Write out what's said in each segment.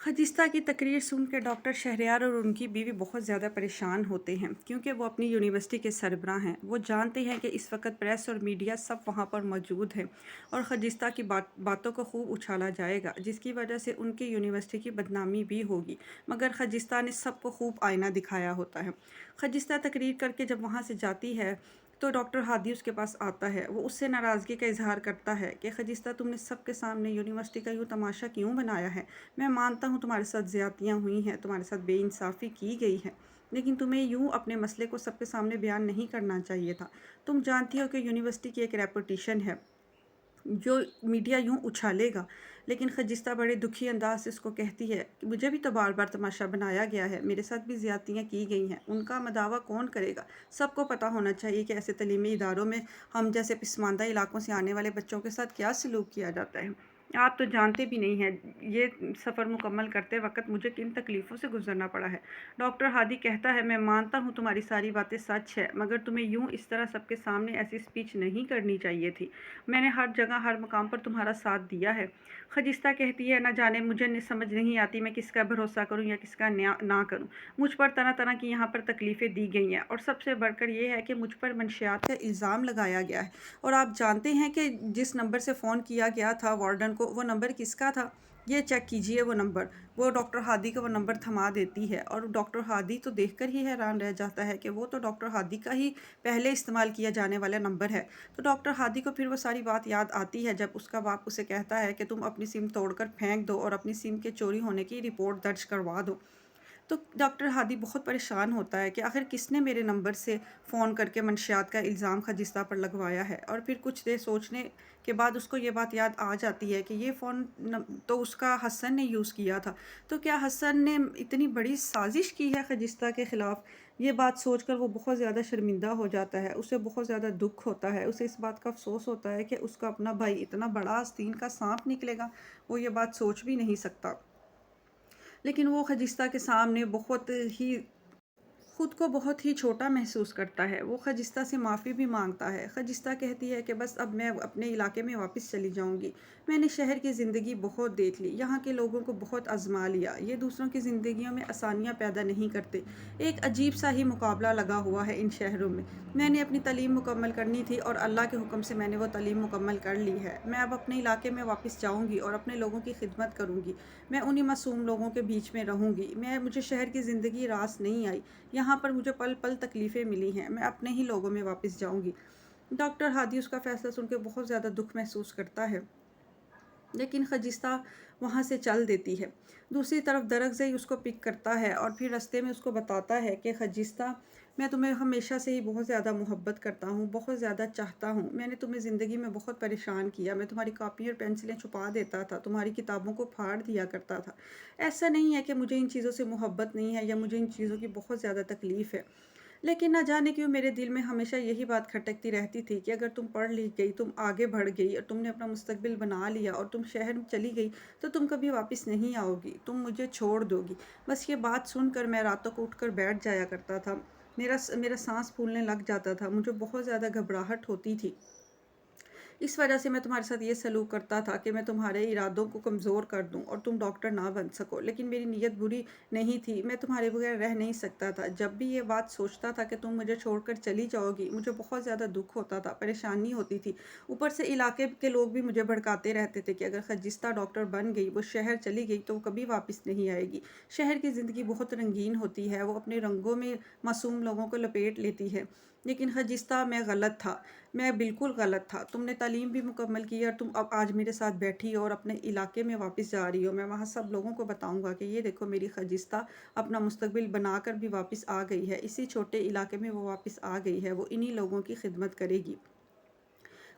خجستہ کی تقریر سن کے ڈاکٹر شہریار اور ان کی بیوی بہت زیادہ پریشان ہوتے ہیں کیونکہ وہ اپنی یونیورسٹی کے سربراہ ہیں۔ وہ جانتے ہیں کہ اس وقت پریس اور میڈیا سب وہاں پر موجود ہے اور خجستہ کی باتوں کو خوب اچھالا جائے گا، جس کی وجہ سے ان کی یونیورسٹی کی بدنامی بھی ہوگی، مگر خجستہ نے سب کو خوب آئینہ دکھایا ہوتا ہے۔ خجستہ تقریر کر کے جب وہاں سے جاتی ہے تو ڈاکٹر ہادی اس کے پاس آتا ہے۔ وہ اس سے ناراضگی کا اظہار کرتا ہے کہ خجستہ، تم نے سب کے سامنے یونیورسٹی کا یوں تماشا کیوں بنایا ہے؟ میں مانتا ہوں تمہارے ساتھ زیادتیاں ہوئی ہیں، تمہارے ساتھ بے انصافی کی گئی ہے، لیکن تمہیں یوں اپنے مسئلے کو سب کے سامنے بیان نہیں کرنا چاہیے تھا۔ تم جانتی ہو کہ یونیورسٹی کی ایک ریپوٹیشن ہے جو میڈیا یوں اچھالے گا۔ لیکن خجستہ بڑے دکھی انداز سے اس کو کہتی ہے کہ مجھے بھی تو بار بار تماشا بنایا گیا ہے، میرے ساتھ بھی زیادتیاں کی گئی ہیں، ان کا مداوع کون کرے گا؟ سب کو پتہ ہونا چاہیے کہ ایسے تعلیمی اداروں میں ہم جیسے پسماندہ علاقوں سے آنے والے بچوں کے ساتھ کیا سلوک کیا جاتا ہے۔ آپ تو جانتے بھی نہیں ہیں یہ سفر مکمل کرتے وقت مجھے کن تکلیفوں سے گزرنا پڑا ہے۔ ڈاکٹر ہادی کہتا ہے، میں مانتا ہوں تمہاری ساری باتیں سچ ہے، مگر تمہیں یوں اس طرح سب کے سامنے ایسی اسپیچ نہیں کرنی چاہیے تھی۔ میں نے ہر جگہ ہر مقام پر تمہارا ساتھ دیا ہے۔ خجستہ کہتی ہے، نہ جانے مجھے سمجھ نہیں آتی میں کس کا بھروسہ کروں یا کس کا نہ کروں۔ مجھ پر طرح طرح کی یہاں پر تکلیفیں دی گئی ہیں اور سب سے بڑھ کر یہ ہے کہ مجھ پر منشیات کا الزام لگایا گیا ہے۔ اور آپ جانتے ہیں کہ جس نمبر سے فون کیا گیا تھا وارڈن کو، وہ نمبر کس کا تھا؟ یہ چیک کیجئے وہ نمبر۔ وہ ڈاکٹر ہادی کا وہ نمبر تھما دیتی ہے اور ڈاکٹر ہادی تو دیکھ کر ہی حیران رہ جاتا ہے کہ وہ تو ڈاکٹر ہادی کا ہی پہلے استعمال کیا جانے والا نمبر ہے۔ تو ڈاکٹر ہادی کو پھر وہ ساری بات یاد آتی ہے جب اس کا باپ اسے کہتا ہے کہ تم اپنی سم توڑ کر پھینک دو اور اپنی سم کے چوری ہونے کی رپورٹ درج کروا دو۔ تو ڈاکٹر ہادی بہت پریشان ہوتا ہے کہ آخر کس نے میرے نمبر سے فون کر کے منشیات کا الزام خجستہ پر لگوایا ہے۔ اور پھر کچھ دیر سوچنے کے بعد اس کو یہ بات یاد آ جاتی ہے کہ یہ فون تو اس کا حسن نے یوز کیا تھا۔ تو کیا حسن نے اتنی بڑی سازش کی ہے خجستہ کے خلاف؟ یہ بات سوچ کر وہ بہت زیادہ شرمندہ ہو جاتا ہے، اسے بہت زیادہ دکھ ہوتا ہے، اسے اس بات کا افسوس ہوتا ہے کہ اس کا اپنا بھائی اتنا بڑا آستین کا سانپ نکلے گا، وہ یہ بات سوچ بھی نہیں سکتا۔ لیکن وہ خجستہ کے سامنے خود کو بہت ہی چھوٹا محسوس کرتا ہے۔ وہ خجستہ سے معافی بھی مانگتا ہے۔ خجستہ کہتی ہے کہ بس اب میں اپنے علاقے میں واپس چلی جاؤں گی۔ میں نے شہر کی زندگی بہت دیکھ لی، یہاں کے لوگوں کو بہت آزما لیا، یہ دوسروں کی زندگیوں میں آسانیاں پیدا نہیں کرتے۔ ایک عجیب سا ہی مقابلہ لگا ہوا ہے ان شہروں میں۔ میں نے اپنی تعلیم مکمل کرنی تھی اور اللہ کے حکم سے میں نے وہ تعلیم مکمل کر لی ہے۔ میں اب اپنے علاقے میں واپس جاؤں گی اور اپنے لوگوں کی خدمت کروں گی۔ میں انہی معصوم لوگوں کے بیچ میں رہوں گی۔ مجھے شہر کی زندگی راس نہیں آئی، یہاں پر مجھے پل پل تکلیفیں ملی ہیں، میں اپنے ہی لوگوں میں واپس جاؤں گی۔ ڈاکٹر ہادی اس کا فیصلہ سن کے بہت زیادہ دکھ محسوس کرتا ہے، لیکن خجستہ وہاں سے چل دیتی ہے۔ دوسری طرف درخزئی اس کو پک کرتا ہے اور پھر رستے میں اس کو بتاتا ہے کہ خجستہ، میں تمہیں ہمیشہ سے ہی بہت زیادہ محبت کرتا ہوں، بہت زیادہ چاہتا ہوں۔ میں نے تمہیں زندگی میں بہت پریشان کیا، میں تمہاری کاپی اور پینسلیں چھپا دیتا تھا، تمہاری کتابوں کو پھاڑ دیا کرتا تھا۔ ایسا نہیں ہے کہ مجھے ان چیزوں سے محبت نہیں ہے یا مجھے ان چیزوں کی بہت زیادہ تکلیف ہے، لیکن نہ جانے کیوں میرے دل میں ہمیشہ یہی بات کھٹکتی رہتی تھی کہ اگر تم پڑھ لکھ گئی، تم آگے بڑھ گئی اور تم نے اپنا مستقبل بنا لیا اور تم شہر میں چلی گئی تو تم کبھی واپس نہیں آؤ گی، تم مجھے چھوڑ دو گی۔ بس یہ بات سن کر میں راتوں کو اٹھ کر بیٹھ جایا کرتا تھا، میرا سانس پھولنے لگ جاتا تھا، مجھے بہت زیادہ گھبراہٹ ہوتی تھی۔ اس وجہ سے میں تمہارے ساتھ یہ سلوک کرتا تھا کہ میں تمہارے ارادوں کو کمزور کر دوں اور تم ڈاکٹر نہ بن سکو، لیکن میری نیت بری نہیں تھی، میں تمہارے بغیر رہ نہیں سکتا تھا۔ جب بھی یہ بات سوچتا تھا کہ تم مجھے چھوڑ کر چلی جاؤ گی، مجھے بہت زیادہ دکھ ہوتا تھا، پریشانی ہوتی تھی۔ اوپر سے علاقے کے لوگ بھی مجھے بھڑکاتے رہتے تھے کہ اگر خجستہ ڈاکٹر بن گئی، وہ شہر چلی گئی تو وہ کبھی واپس نہیں آئے گی۔ شہر کی زندگی بہت رنگین ہوتی ہے، وہ اپنے رنگوں میں معصوم لوگوں کو لپیٹ لیتی ہے، لیکن خجستہ، میں غلط تھا، میں بالکل غلط تھا۔ تم نے تعلیم بھی مکمل کی اور تم اب آج میرے ساتھ بیٹھی ہو اور اپنے علاقے میں واپس جا رہی ہو۔ میں وہاں سب لوگوں کو بتاؤں گا کہ یہ دیکھو میری خجستہ اپنا مستقبل بنا کر بھی واپس آ گئی ہے، اسی چھوٹے علاقے میں وہ واپس آ گئی ہے، وہ انہی لوگوں کی خدمت کرے گی۔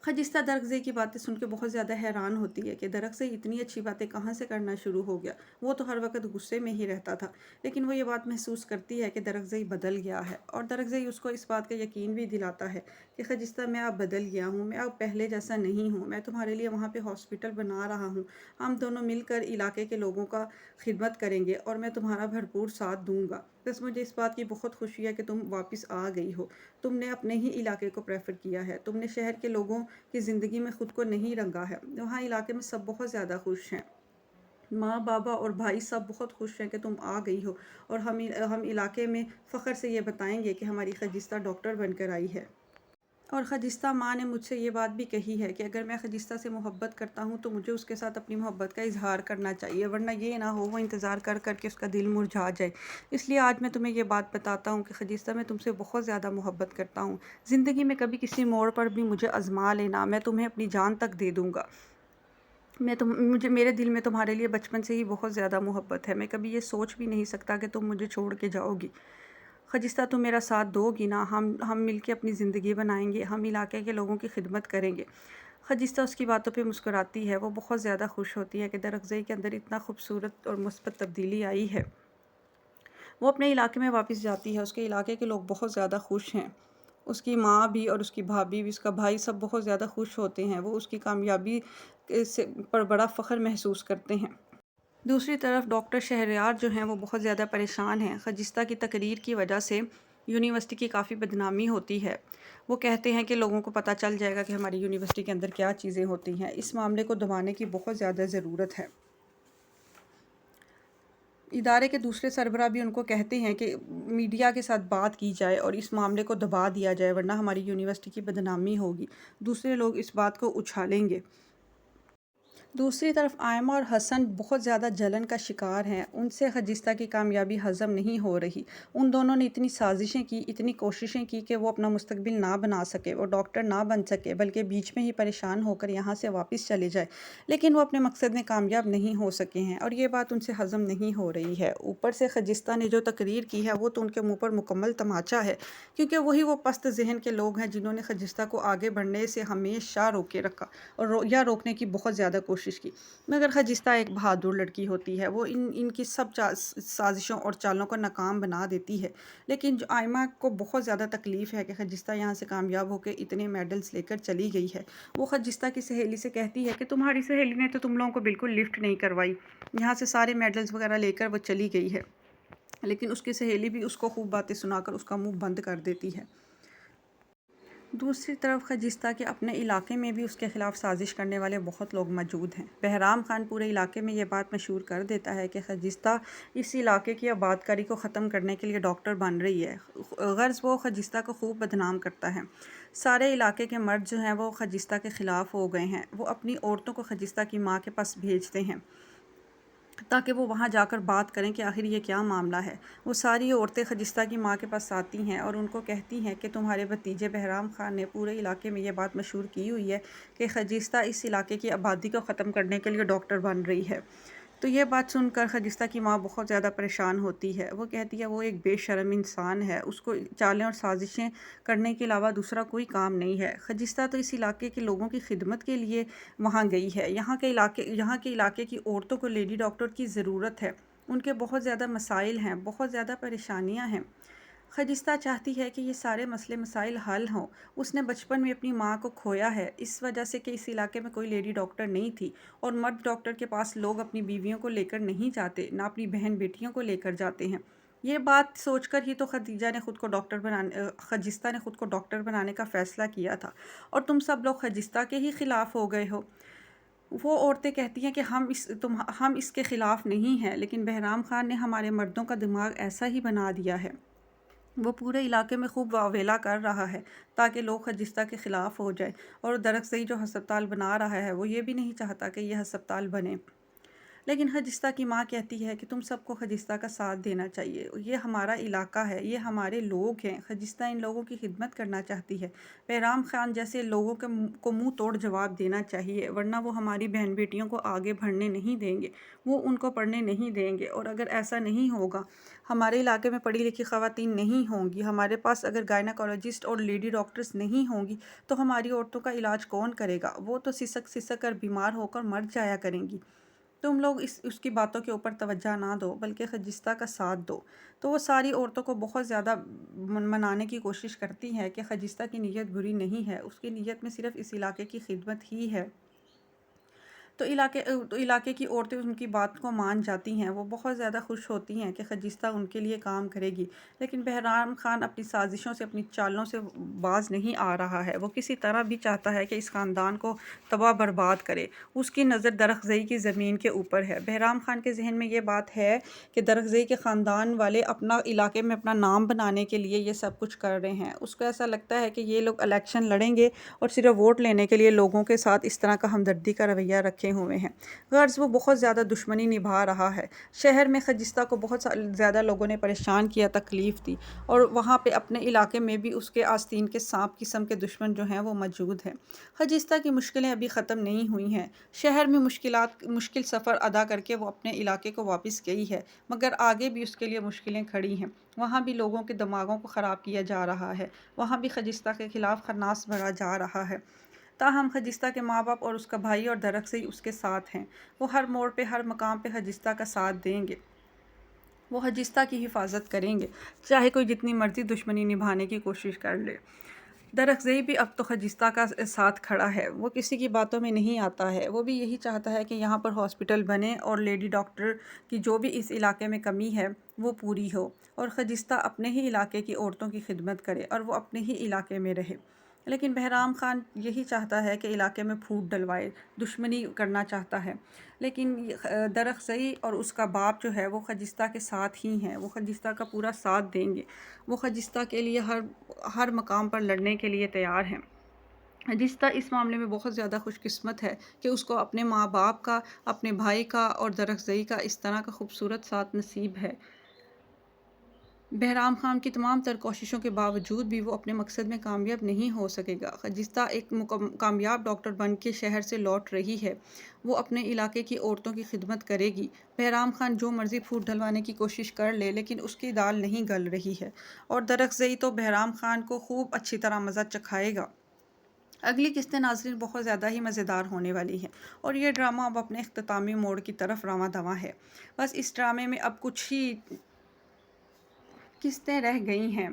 خجستہ درخزئی کی باتیں سن کے بہت زیادہ حیران ہوتی ہے کہ درخزئی اتنی اچھی باتیں کہاں سے کرنا شروع ہو گیا، وہ تو ہر وقت غصے میں ہی رہتا تھا۔ لیکن وہ یہ بات محسوس کرتی ہے کہ درخزئی بدل گیا ہے اور درخزئی اس کو اس بات کا یقین بھی دلاتا ہے کہ خجستہ، میں اب بدل گیا ہوں، میں اب پہلے جیسا نہیں ہوں، میں تمہارے لیے وہاں پہ ہاسپٹل بنا رہا ہوں، ہم دونوں مل کر علاقے کے لوگوں کا خدمت کریں گے اور میں تمہارا بھرپور ساتھ دوں گا۔ بس مجھے اس بات کی بہت خوشی ہے کہ تم واپس آ گئی ہو، تم نے اپنے ہی علاقے کو پریفر کیا ہے، تم نے شہر کے لوگوں کی زندگی میں خود کو نہیں رنگا ہے، وہاں علاقے میں سب بہت زیادہ خوش ہیں۔ ماں بابا اور بھائی سب بہت خوش ہیں کہ تم آ گئی ہو، اور ہم علاقے میں فخر سے یہ بتائیں گے کہ ہماری خجستہ ڈاکٹر بن کر آئی ہے۔ اور خجستہ ماں نے مجھ سے یہ بات بھی کہی ہے کہ اگر میں خجستہ سے محبت کرتا ہوں تو مجھے اس کے ساتھ اپنی محبت کا اظہار کرنا چاہیے، ورنہ یہ نہ ہو وہ انتظار کر کر کے اس کا دل مرجھا جائے۔ اس لیے آج میں تمہیں یہ بات بتاتا ہوں کہ خجستہ میں تم سے بہت زیادہ محبت کرتا ہوں۔ زندگی میں کبھی کسی موڑ پر بھی مجھے آزما لینا، میں تمہیں اپنی جان تک دے دوں گا۔ میرے دل میں تمہارے لیے بچپن سے ہی بہت زیادہ محبت ہے، میں کبھی یہ سوچ بھی نہیں سکتا کہ تم مجھے چھوڑ کے جاؤ گی۔ خجستہ تم میرا ساتھ دو گی نا؟ ہم مل کے اپنی زندگی بنائیں گے، ہم علاقے کے لوگوں کی خدمت کریں گے۔ خجستہ اس کی باتوں پہ مسکراتی ہے، وہ بہت زیادہ خوش ہوتی ہے کہ درخزئی کے اندر اتنا خوبصورت اور مثبت تبدیلی آئی ہے۔ وہ اپنے علاقے میں واپس جاتی ہے، اس کے علاقے کے لوگ بہت زیادہ خوش ہیں، اس کی ماں بھی اور اس کی بھابھی بھی، اس کا بھائی، سب بہت زیادہ خوش ہوتے ہیں، وہ اس کی کامیابی پر بڑا فخر محسوس کرتے ہیں۔ دوسری طرف ڈاکٹر شہریار جو ہیں وہ بہت زیادہ پریشان ہیں۔ خجستہ کی تقریر کی وجہ سے یونیورسٹی کی کافی بدنامی ہوتی ہے۔ وہ کہتے ہیں کہ لوگوں کو پتہ چل جائے گا کہ ہماری یونیورسٹی کے اندر کیا چیزیں ہوتی ہیں، اس معاملے کو دبانے کی بہت زیادہ ضرورت ہے۔ ادارے کے دوسرے سربراہ بھی ان کو کہتے ہیں کہ میڈیا کے ساتھ بات کی جائے اور اس معاملے کو دبا دیا جائے، ورنہ ہماری یونیورسٹی کی بدنامی ہوگی، دوسرے لوگ اس بات کو اچھالیں گے۔ دوسری طرف آئمہ اور حسن بہت زیادہ جلن کا شکار ہیں، ان سے خجستہ کی کامیابی ہضم نہیں ہو رہی۔ ان دونوں نے اتنی سازشیں کی، اتنی کوششیں کی کہ وہ اپنا مستقبل نہ بنا سکے، وہ ڈاکٹر نہ بن سکے، بلکہ بیچ میں ہی پریشان ہو کر یہاں سے واپس چلے جائے، لیکن وہ اپنے مقصد میں کامیاب نہیں ہو سکے ہیں، اور یہ بات ان سے ہضم نہیں ہو رہی ہے۔ اوپر سے خجستہ نے جو تقریر کی ہے وہ تو ان کے منہ پر مکمل تماچا ہے، کیونکہ وہی وہ پست ذہن کے لوگ ہیں جنہوں نے خجستہ کو آگے بڑھنے سے ہمیشہ روکے رکھا اور یا روکنے کی بہت زیادہ کوشش کی۔ مگر خجستہ ایک بہادر لڑکی ہوتی ہے، وہ ان کی سب سازشوں اور چالوں کو ناکام بنا دیتی ہے۔ لیکن جو آئمہ کو بہت زیادہ تکلیف ہے کہ خجستہ یہاں سے کامیاب ہو کے اتنے میڈلز لے کر چلی گئی ہے۔ وہ خجستہ کی سہیلی سے کہتی ہے کہ تمہاری سہیلی نے تو تم لوگوں کو بالکل لفٹ نہیں کروائی، یہاں سے سارے میڈلز وغیرہ لے کر وہ چلی گئی ہے، لیکن اس کی سہیلی بھی اس کو خوب باتیں سنا کر اس کا منہ بند کر دیتی ہے۔ دوسری طرف خجستہ کے اپنے علاقے میں بھی اس کے خلاف سازش کرنے والے بہت لوگ موجود ہیں۔ بہرام خان پورے علاقے میں یہ بات مشہور کر دیتا ہے کہ خجستہ اس علاقے کی آبادکاری کو ختم کرنے کے لیے ڈاکٹر بن رہی ہے، غرض وہ خجستہ کو خوب بدنام کرتا ہے۔ سارے علاقے کے مرد جو ہیں وہ خجستہ کے خلاف ہو گئے ہیں، وہ اپنی عورتوں کو خجستہ کی ماں کے پاس بھیجتے ہیں تاکہ وہ وہاں جا کر بات کریں کہ آخر یہ کیا معاملہ ہے۔ وہ ساری عورتیں خجستہ کی ماں کے پاس آتی ہیں اور ان کو کہتی ہیں کہ تمہارے بھتیجے بہرام خان نے پورے علاقے میں یہ بات مشہور کی ہوئی ہے کہ خجستہ اس علاقے کی آبادی کو ختم کرنے کے لیے ڈاکٹر بن رہی ہے۔ تو یہ بات سن کر خجستہ کی ماں بہت زیادہ پریشان ہوتی ہے، وہ کہتی ہے وہ ایک بے شرم انسان ہے، اس کو چالیں اور سازشیں کرنے کے علاوہ دوسرا کوئی کام نہیں ہے۔ خجستہ تو اس علاقے کے لوگوں کی خدمت کے لیے وہاں گئی ہے، یہاں کے علاقے کی عورتوں کو لیڈی ڈاکٹر کی ضرورت ہے، ان کے بہت زیادہ مسائل ہیں، بہت زیادہ پریشانیاں ہیں۔ خجستہ چاہتی ہے کہ یہ سارے مسئلے مسائل حل ہوں۔ اس نے بچپن میں اپنی ماں کو کھویا ہے اس وجہ سے کہ اس علاقے میں کوئی لیڈی ڈاکٹر نہیں تھی، اور مرد ڈاکٹر کے پاس لوگ اپنی بیویوں کو لے کر نہیں جاتے، نہ اپنی بہن بیٹیوں کو لے کر جاتے ہیں۔ یہ بات سوچ کر ہی تو خجستہ نے خود کو ڈاکٹر بنانے کا فیصلہ کیا تھا، اور تم سب لوگ خجستہ کے ہی خلاف ہو گئے ہو۔ وہ عورتیں کہتی ہیں کہ ہم اس کے خلاف نہیں ہیں، لیکن بہرام خان نے ہمارے مردوں کا دماغ ایسا ہی بنا دیا ہے، وہ پورے علاقے میں خوب واویلا کر رہا ہے تاکہ لوگ خجستہ کے خلاف ہو جائیں، اور درخزئی جو ہسپتال بنا رہا ہے وہ یہ بھی نہیں چاہتا کہ یہ ہسپتال بنے۔ لیکن خجستہ کی ماں کہتی ہے کہ تم سب کو خجستہ کا ساتھ دینا چاہیے، یہ ہمارا علاقہ ہے، یہ ہمارے لوگ ہیں، خجستہ ان لوگوں کی خدمت کرنا چاہتی ہے، بہرام خان جیسے لوگوں کو منہ توڑ جواب دینا چاہیے، ورنہ وہ ہماری بہن بیٹیوں کو آگے بڑھنے نہیں دیں گے، وہ ان کو پڑھنے نہیں دیں گے، اور اگر ایسا نہیں ہوگا، ہمارے علاقے میں پڑھی لکھی خواتین نہیں ہوں گی، ہمارے پاس اگر گائنیکولوجسٹ اور لیڈی ڈاکٹرز نہیں ہوں گی تو ہماری عورتوں کا علاج کون کرے گا؟ وہ تو سسک سسک کر بیمار ہو کر مر جایا کریں گی۔ تم لوگ اس کی باتوں کے اوپر توجہ نہ دو بلکہ خجستہ کا ساتھ دو۔ تو وہ ساری عورتوں کو بہت زیادہ منانے کی کوشش کرتی ہیں کہ خجستہ کی نیت بری نہیں ہے، اس کی نیت میں صرف اس علاقے کی خدمت ہی ہے۔ تو علاقے کی عورتیں ان کی بات کو مان جاتی ہیں، وہ بہت زیادہ خوش ہوتی ہیں کہ خجستہ ان کے لیے کام کرے گی، لیکن بہرام خان اپنی سازشوں سے، اپنی چالوں سے باز نہیں آ رہا ہے۔ وہ کسی طرح بھی چاہتا ہے کہ اس خاندان کو تباہ برباد کرے۔ اس کی نظر درخزئی کی زمین کے اوپر ہے۔ بہرام خان کے ذہن میں یہ بات ہے کہ درخزئی کے خاندان والے اپنا علاقے میں اپنا نام بنانے کے لیے یہ سب کچھ کر رہے ہیں۔ اس کو ایسا لگتا ہے کہ یہ لوگ الیکشن لڑیں گے اور صرف ووٹ لینے کے لیے لوگوں کے ساتھ اس طرح کا ہمدردی کا رویہ رکھے ہوئے ہیں۔ غرض وہ بہت زیادہ دشمنی نبھا رہا ہے۔ شہر میں خجستہ کو بہت زیادہ لوگوں نے پریشان کیا، تکلیف دی، اور وہاں پہ اپنے علاقے میں بھی اس کے آستین کے سانپ قسم کے دشمن جو ہیں وہ موجود ہیں۔ خجستہ کی مشکلیں ابھی ختم نہیں ہوئی ہیں۔ شہر میں مشکل سفر ادا کر کے وہ اپنے علاقے کو واپس گئی ہے، مگر آگے بھی اس کے لیے مشکلیں کھڑی ہیں۔ وہاں بھی لوگوں کے دماغوں کو خراب کیا جا رہا ہے، وہاں بھی خجستہ کے خلاف خناس بھرا جا رہا ہے۔ تاہم خجستہ کے ماں باپ اور اس کا بھائی اور درخزئی اس کے ساتھ ہیں۔ وہ ہر موڑ پہ، ہر مقام پہ خجستہ کا ساتھ دیں گے۔ وہ خجستہ کی حفاظت کریں گے، چاہے کوئی جتنی مرضی دشمنی نبھانے کی کوشش کر لے۔ درخزئی بھی اب تو خجستہ کا ساتھ کھڑا ہے، وہ کسی کی باتوں میں نہیں آتا ہے۔ وہ بھی یہی چاہتا ہے کہ یہاں پر ہاسپٹل بنے اور لیڈی ڈاکٹر کی جو بھی اس علاقے میں کمی ہے وہ پوری ہو، اور خجستہ اپنے ہی علاقے کی عورتوں کی خدمت کرے اور وہ اپنے ہی علاقے میں رہے۔ لیکن بہرام خان یہی چاہتا ہے کہ علاقے میں پھوٹ ڈلوائے، دشمنی کرنا چاہتا ہے، لیکن درخزئی اور اس کا باپ جو ہے وہ خجستہ کے ساتھ ہی ہیں، وہ خجستہ کا پورا ساتھ دیں گے، وہ خجستہ کے لیے ہر مقام پر لڑنے کے لیے تیار ہیں۔ خجستہ اس معاملے میں بہت زیادہ خوش قسمت ہے کہ اس کو اپنے ماں باپ کا، اپنے بھائی کا اور درخزئی کا اس طرح کا خوبصورت ساتھ نصیب ہے۔ بہرام خان کی تمام تر کوششوں کے باوجود بھی وہ اپنے مقصد میں کامیاب نہیں ہو سکے گا۔ خجستہ ایک کامیاب ڈاکٹر بن کے شہر سے لوٹ رہی ہے، وہ اپنے علاقے کی عورتوں کی خدمت کرے گی۔ بہرام خان جو مرضی پھوٹ ڈلوانے کی کوشش کر لے، لیکن اس کی دال نہیں گل رہی ہے، اور درخزئی تو بہرام خان کو خوب اچھی طرح مزہ چکھائے گا۔ اگلی قسطیں ناظرین بہت زیادہ ہی مزیدار ہونے والی ہیں، اور یہ ڈرامہ اب اپنے اختتامی موڑ کی طرف رواں دواں ہے۔ بس اس ڈرامے میں اب کچھ ہی قسطیں رہ گئی ہیں،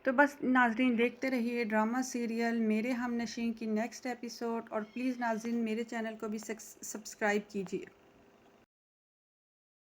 تو بس ناظرین دیکھتے رہیے ڈرامہ سیریل میرے ہم نشیں کی نیکسٹ ایپیسوڈ، اور پلیز ناظرین میرے چینل کو بھی سبسکرائب کیجیے۔